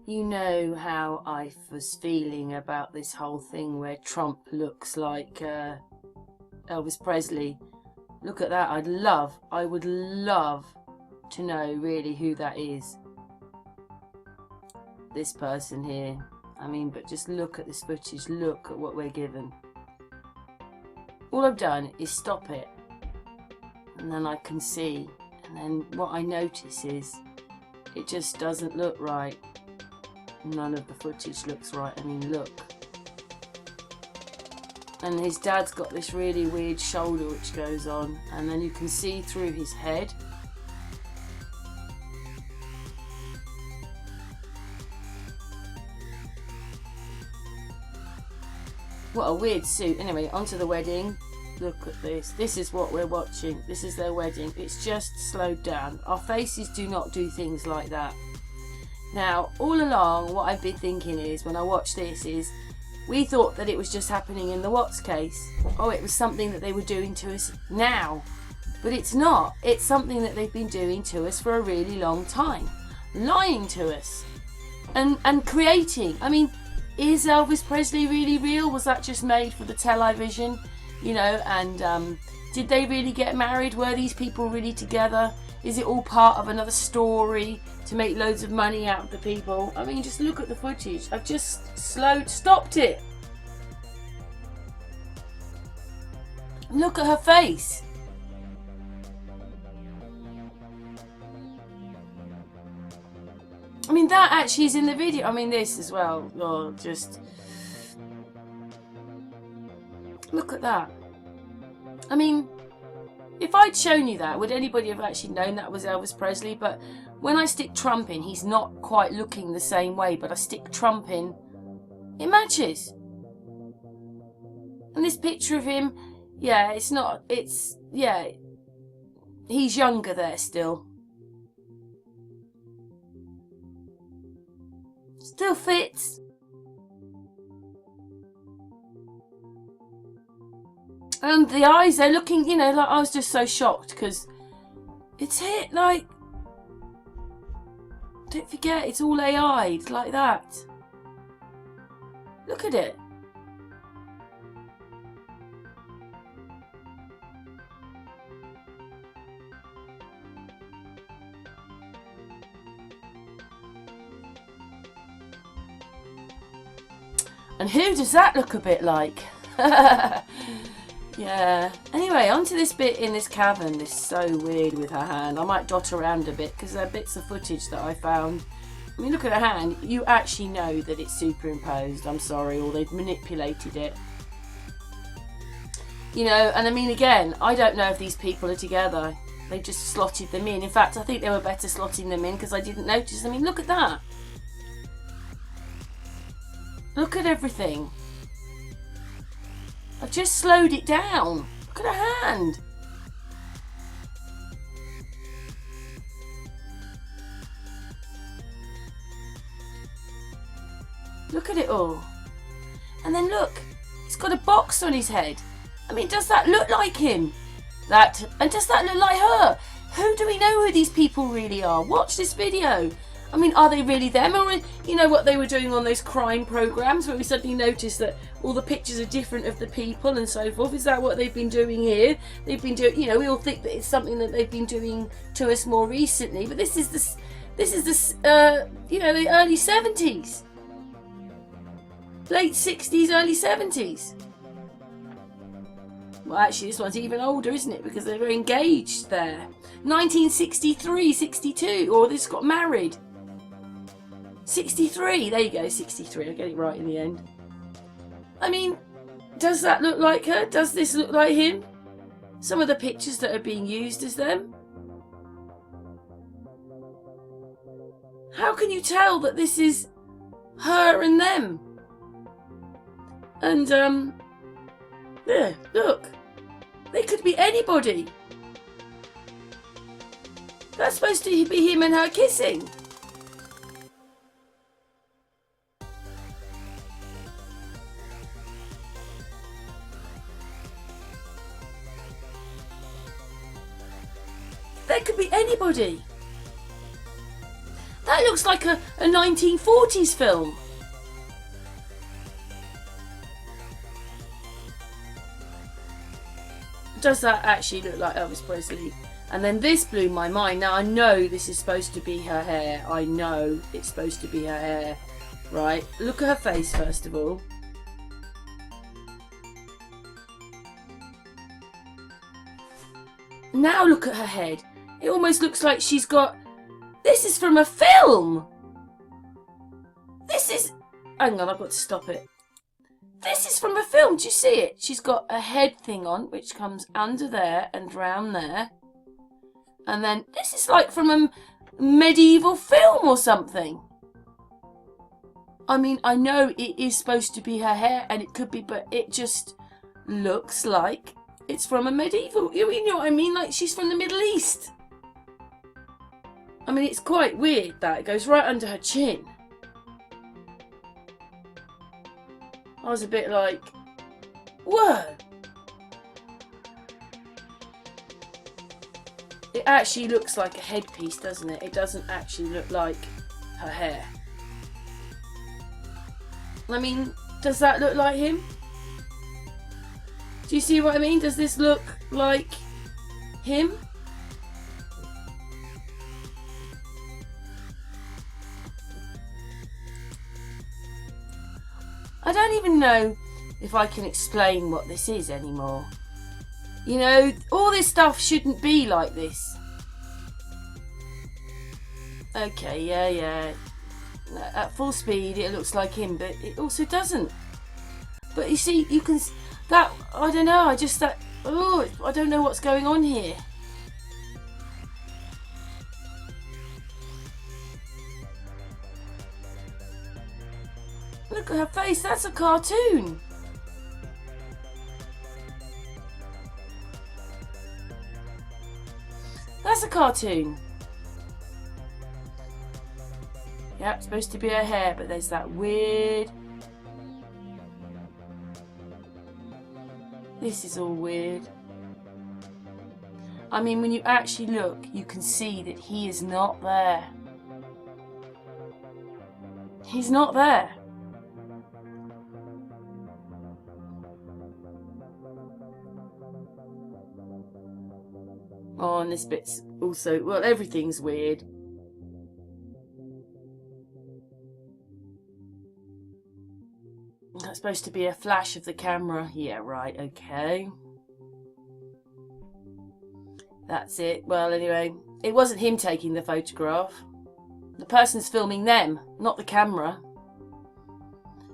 You know how I was feeling about this whole thing where Trump looks like Elvis Presley. Look at that. I would love to know really who that is. This person here. I mean, but just look at this footage. Look at what we're given. All I've done is stop it. And then I can see. And then what I notice is it just doesn't look right. None of the footage looks right. I mean, look. And his dad's got this really weird shoulder which goes on, and then you can see through his head. What a weird suit. Anyway, onto the wedding. Look at this. This is what we're watching. This is their wedding. It's just slowed down. Our faces do not do things like that. Now, all along, what I've been thinking is, when I watch this, is we thought that it was just happening in the Watts case. Oh, it was something that they were doing to us now. But it's not. It's something that they've been doing to us for a really long time. Lying to us. And creating. I mean, is Elvis Presley really real? Was that just made for the television? You know, and did they really get married? Were these people really together? Is it all part of another story to make loads of money out of the people? I mean, just look at the footage. I've just stopped it. Look at her face. I mean, that actually is in the video. I mean, this as well. Oh, just look at that. I mean, if I'd shown you that, would anybody have actually known that was Elvis Presley? But when I stick Trump in, he's not quite looking the same way, but I stick Trump in, it matches. And this picture of him, yeah, it's not, it's, yeah, he's younger there still. Still fits. And the eyes, they're looking, you know, like I was just so shocked because it's hit, like, don't forget, it's all AI'd like that. Look at it. And who does that look a bit like? Yeah. Anyway, onto this bit in this cavern. This is so weird with her hand. I might dot around a bit because there are bits of footage that I found. I mean, look at her hand. You actually know that it's superimposed. I'm sorry, or they've manipulated it. You know, and I mean, again, I don't know if these people are together. They just slotted them in. In fact, I think they were better slotting them in because I didn't notice. I mean, look at that. Look at everything. I've just slowed it down. Look at her hand. Look at it all. And then look, he's got a box on his head. I mean, does that look like him? And does that look like her? Who do we know who these people really are? Watch this video. I mean, are they really them? Or, you know what they were doing on those crime programs where we suddenly noticed that all the pictures are different of the people and so forth? Is that what they've been doing here? They've been doing, you know, we all think that it's something that they've been doing to us more recently, but this is you know, the early 70s. Late 60s, early 70s. Well, actually, this one's even older, isn't it? Because they were engaged there. 1963, 62, or this got married. 63, there you go, 63, I get it right in the end. I mean, does that look like her? Does this look like him? Some of the pictures that are being used as them. How can you tell that this is her and them? And, yeah, look. They could be anybody. That's supposed to be him and her kissing. That could be anybody. That That looks like a 1940s film. Does that actually look like Elvis Presley? And then this blew my mind. Now I know this is supposed to be her hair. I know it's supposed to be her hair. Right, look at her face first of all. Now look at her head. It almost looks like she's got... This is from a film! This is... Hang on, I've got to stop it. This is from a film, do you see it? She's got a head thing on, which comes under there and round there. And then, this is like from a medieval film or something. I mean, I know it is supposed to be her hair, and it could be, but it just looks like it's from a medieval... You know what I mean? Like she's from the Middle East. I mean, it's quite weird that it goes right under her chin. I was a bit like, whoa. It actually looks like a headpiece, doesn't it? It doesn't actually look like her hair. I mean, does that look like him? Do you see what I mean? Does this look like him? I don't even know if I can explain what this is anymore. You know, all this stuff shouldn't be like this. Okay, yeah. At full speed it looks like him, but it also doesn't. But you see, you can... That... I don't know, I just... That... Oh, I don't know what's going on here. Look at her face, that's a cartoon. That's a cartoon. Yeah, it's supposed to be her hair, but there's that weird... This is all weird. I mean, when you actually look, you can see that he is not there. He's not there. Oh, and this bit's also... Well, everything's weird. That's supposed to be a flash of the camera. Yeah, right, okay. That's it. Well, anyway, it wasn't him taking the photograph. The person's filming them, not the camera.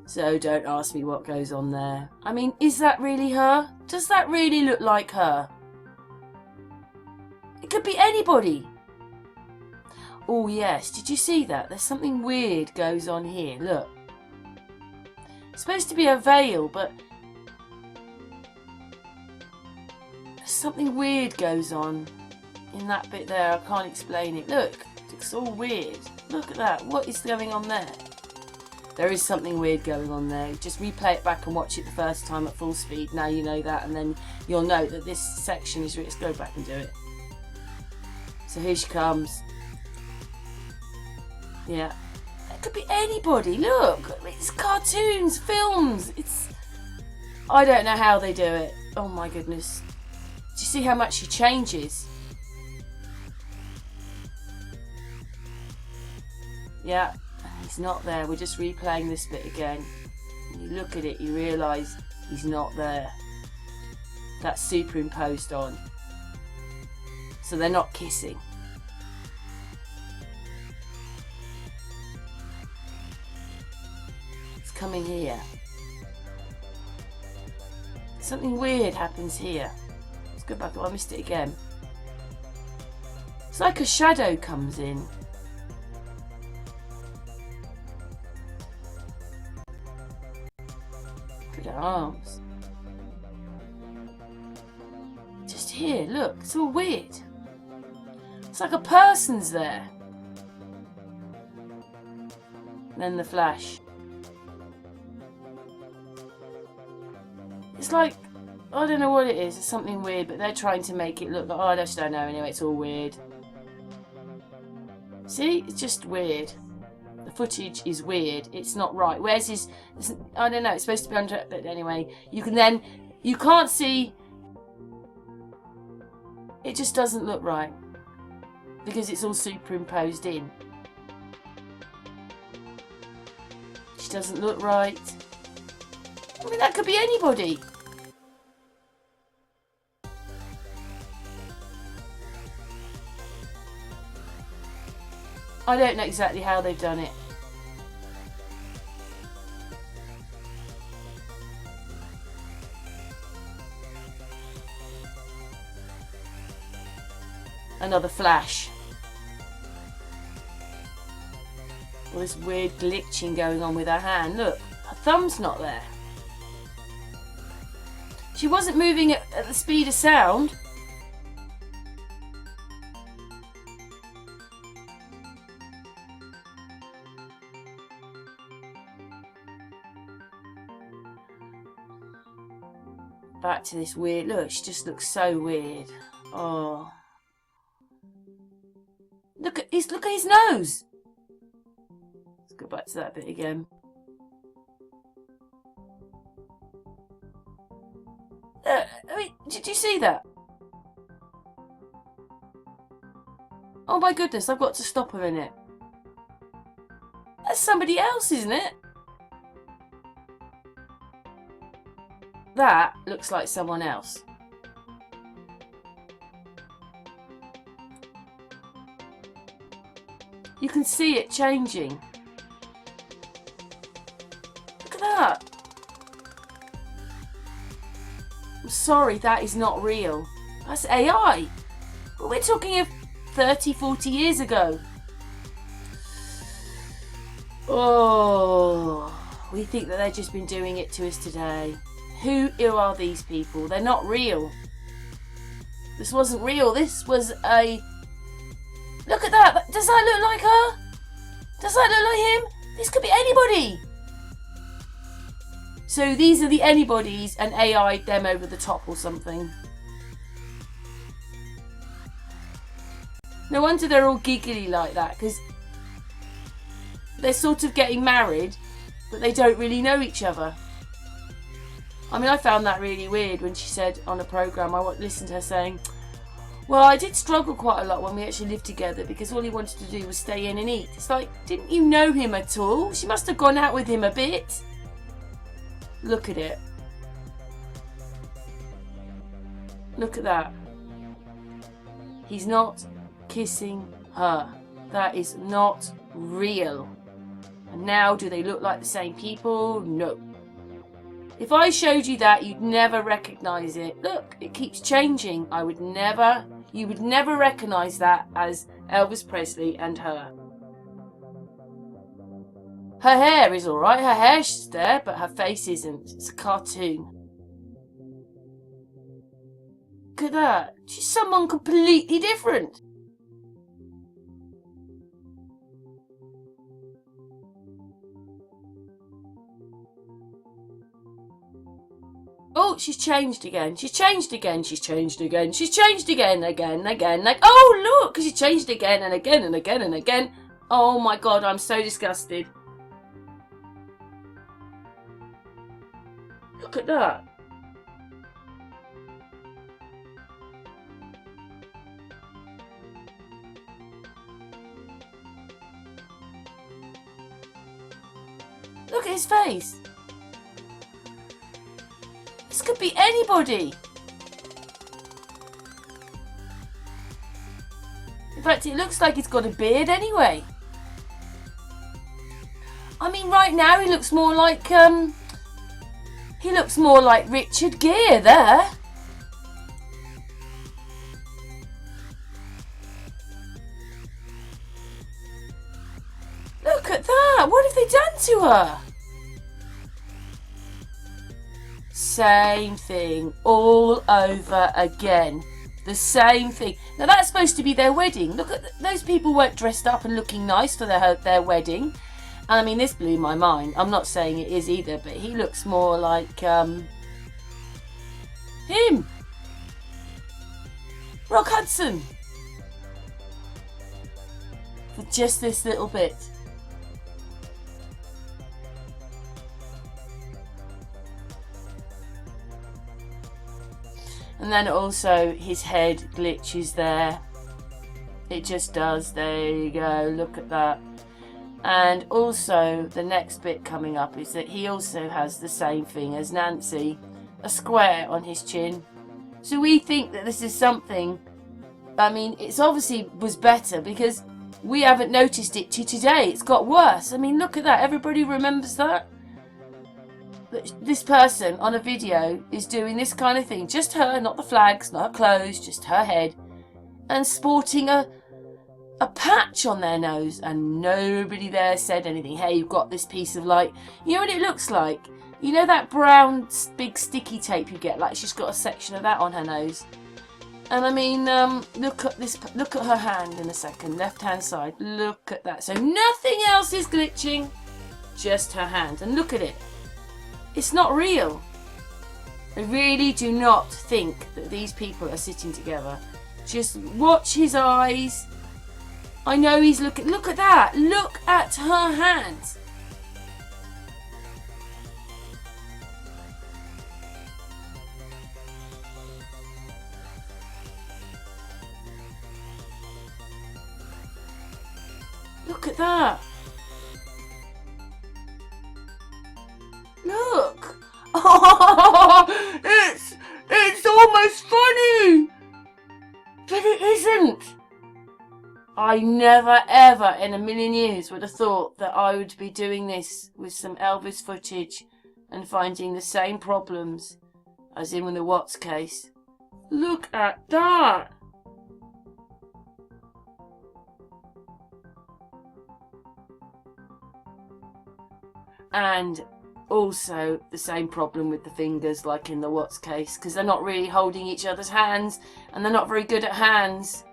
So don't ask me what goes on there. I mean, is that really her? Does that really look like her? It could be anybody. Oh, yes. Did you see that? There's something weird goes on here. Look. It's supposed to be a veil, but there's something weird goes on in that bit there. I can't explain it. Look, it's all weird. Look at that. What is going on there? There is something weird going on there. Just replay it back and watch it the first time at full speed. Now you know that, and then you'll know that this section is... Let's go back and do it. So here she comes. Yeah. It could be anybody. Look, it's cartoons, films. It's... I don't know how they do it. Oh my goodness. Do you see how much she changes? Yeah, he's not there. We're just replaying this bit again. When you look at it, you realise he's not there. That's superimposed on. So they're not kissing. Coming here. Something weird happens here. Let's go back. Oh, I missed it again. It's like a shadow comes in. Look at her arms. Just here, look. It's all weird. It's like a person's there. And then the flash. It's like, I don't know what it is, it's something weird, but they're trying to make it look like, oh, I just don't know, anyway, it's all weird. See, it's just weird. The footage is weird. It's not right. Where's his... I don't know. It's supposed to be under... But anyway, you can't see... It just doesn't look right. Because it's all superimposed in. She doesn't look right. I mean, that could be anybody. I don't know exactly how they've done it. Another flash. All this weird glitching going on with her hand. Look, her thumb's not there. She wasn't moving at the speed of sound. Back to this weird... Look, she just looks so weird. Oh. Look at his nose. Let's go back to that bit again. I mean, did you see that? Oh my goodness, I've got to stop her in it. That's somebody else, isn't it? That looks like someone else. You can see it changing. Look at that. I'm sorry, that is not real. That's AI. But we're talking of 30, 40 years ago. Oh, we think that they've just been doing it to us today. Who are these people? They're not real. This wasn't real. This was a... Look at that. Does that look like her? Does that look like him? This could be anybody. So these are the anybodies and AI'd them over the top or something. No wonder they're all giggly like that, because they're sort of getting married, but they don't really know each other. I mean, I found that really weird when she said on a programme, I listened to her saying, well, I did struggle quite a lot when we actually lived together because all he wanted to do was stay in and eat. It's like, didn't you know him at all? She must have gone out with him a bit. Look at it. Look at that. He's not kissing her. That is not real. And now, do they look like the same people? No. If I showed you that, you'd never recognise it. Look, it keeps changing. You would never recognise that as Elvis Presley and her. Her hair is alright, her hair's there, but her face isn't. It's a cartoon. Look at that. She's someone completely different. Oh, she's changed again. She's changed again. She's changed again. She's changed again, again. Like, oh, look, she's changed again and again and again and again. Oh my God, I'm so disgusted. Look at that. Look at his face. This could be anybody. In fact, it looks like he's got a beard anyway. I mean, right now he looks more like Richard Gere there. Look at that. What have they done to her? Same thing all over again. The same thing. Now that's supposed to be their wedding. Look at those people weren't dressed up and looking nice for their wedding. And I mean, this blew my mind. I'm not saying it is either, but he looks more like him. Rock Hudson. for just this little bit. And then also his head glitches there. It just does. There you go. Look at that. And also the next bit coming up is that he also has the same thing as Nancy, a square on his chin. So we think that this is something, I mean, it's obviously was better because we haven't noticed it to today. It's got worse. I mean, look at that. Everybody remembers that? This person on a video is doing this kind of thing. Just her, not the flags, not her clothes, just her head. And sporting a patch on their nose, and nobody there said anything. Hey, you've got this piece of light. You know what it looks like? You know that brown big sticky tape you get? Like she's got a section of that on her nose. And I mean, look at this. Look at her hand in a second, left hand side. Look at that. So nothing else is glitching, just her hand. And look at it. It's not real. I really do not think that these people are sitting together. Just watch his eyes. I know he's looking. Look at that. Look at her hands. Look at that. Look. Oh, it's almost funny. But it isn't. I never ever in a million years would have thought that I would be doing this with some Elvis footage and finding the same problems as in with the Watts case. Look at that. And also the same problem with the fingers like in the Watts case, because they're not really holding each other's hands and they're not very good at hands.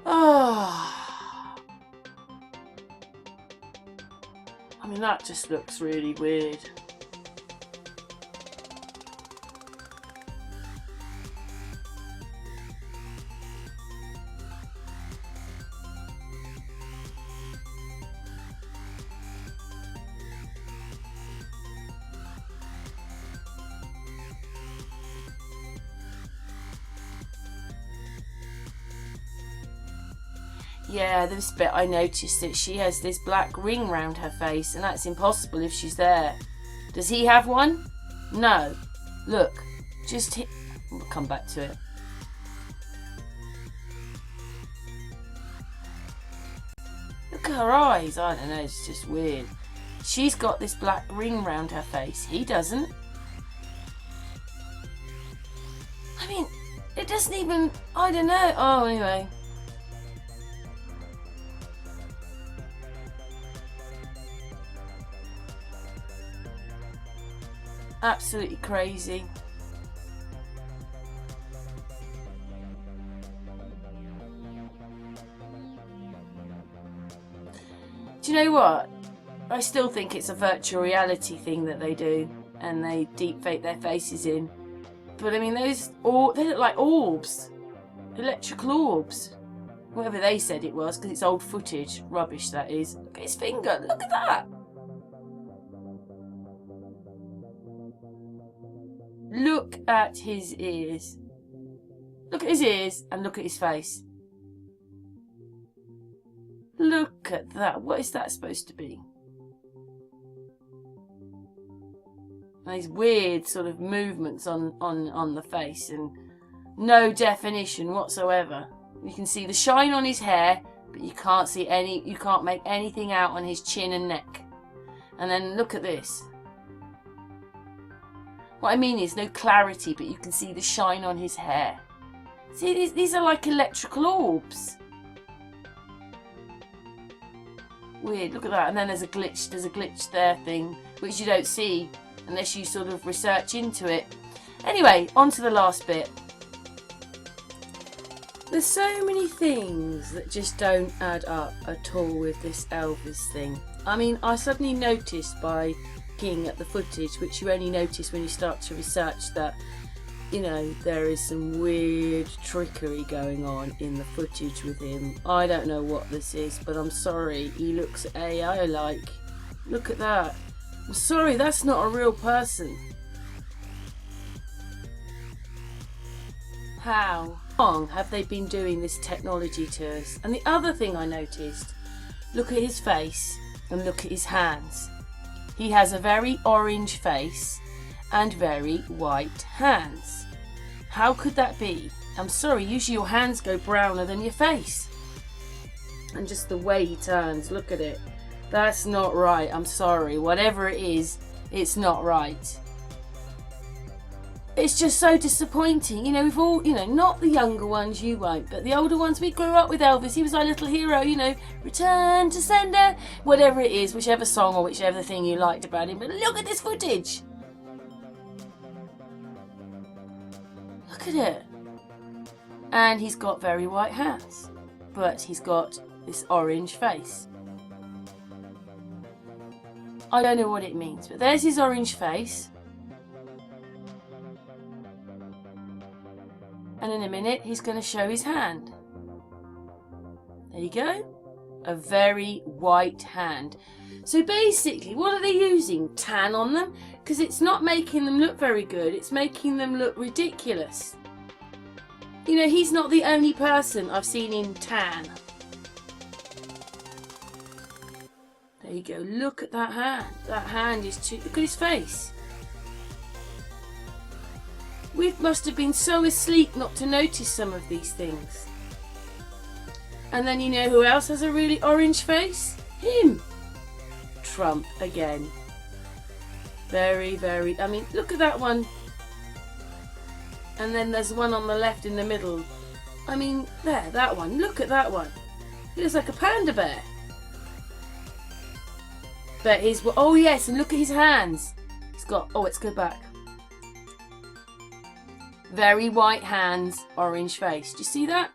Oh. I mean, that just looks really weird. Yeah, this bit I noticed that she has this black ring round her face, and that's impossible if she's there. Does he have one? No. Look, just hit. We'll come back to it. Look at her eyes. I don't know, it's just weird. She's got this black ring round her face. He doesn't. I mean, it doesn't even. I don't know. Oh, anyway. Absolutely crazy. Do you know what? I still think it's a virtual reality thing that they do, and they deep fake their faces in. But I mean, they look like orbs, electrical orbs, whatever they said it was, because it's old footage. Rubbish that is. Look at his finger. Look at that. Look at his ears. Look at his ears and look at his face. Look at that. What is that supposed to be? And these weird sort of movements on the face and no definition whatsoever. You can see the shine on his hair, but you can't see any, you can't make anything out on his chin and neck. And then look at this. What I mean is no clarity, but you can see the shine on his hair. See, these are like electrical orbs. Weird, look at that. And then there's a glitch there thing, which you don't see unless you sort of research into it. Anyway, on to the last bit. There's so many things that just don't add up at all with this Elvis thing. I mean, I suddenly noticed by looking at the footage, which you only notice when you start to research, that you know, there is some weird trickery going on in the footage with him. I don't know what this is, but I'm sorry, he looks AI like. Look at that. I'm sorry, that's not a real person. How long have they been doing this technology to us? And the other thing I noticed, look at his face and look at his hands. He has a very orange face and very white hands. How could that be? I'm sorry, usually your hands go browner than your face. And just the way he turns, look at it. That's not right, I'm sorry. Whatever it is, it's not right. It's just so disappointing. You know, we've all, you know, not the younger ones, you won't, but the older ones, we grew up with Elvis. He was our little hero, you know, return to sender, whatever it is, whichever song or whichever thing you liked about him. But look at this footage. Look at it. And he's got very white hands, but he's got this orange face. I don't know what it means, but there's his orange face. And in a minute, he's going to show his hand. There you go. A very white hand. So basically, what are they using? Tan on them? Because it's not making them look very good. It's making them look ridiculous. You know, he's not the only person I've seen in tan. There you go. Look at that hand. That hand is too... Look at his face. We must have been so asleep not to notice some of these things. And then you know who else has a really orange face? Him. Trump again. Very, very... I mean, look at that one. And then there's one on the left in the middle. I mean, there, that one. Look at that one. He looks like a panda bear. But his... Oh, yes, and look at his hands. He's got... Oh, let's go back. Very white hands, orange face. Do you see that?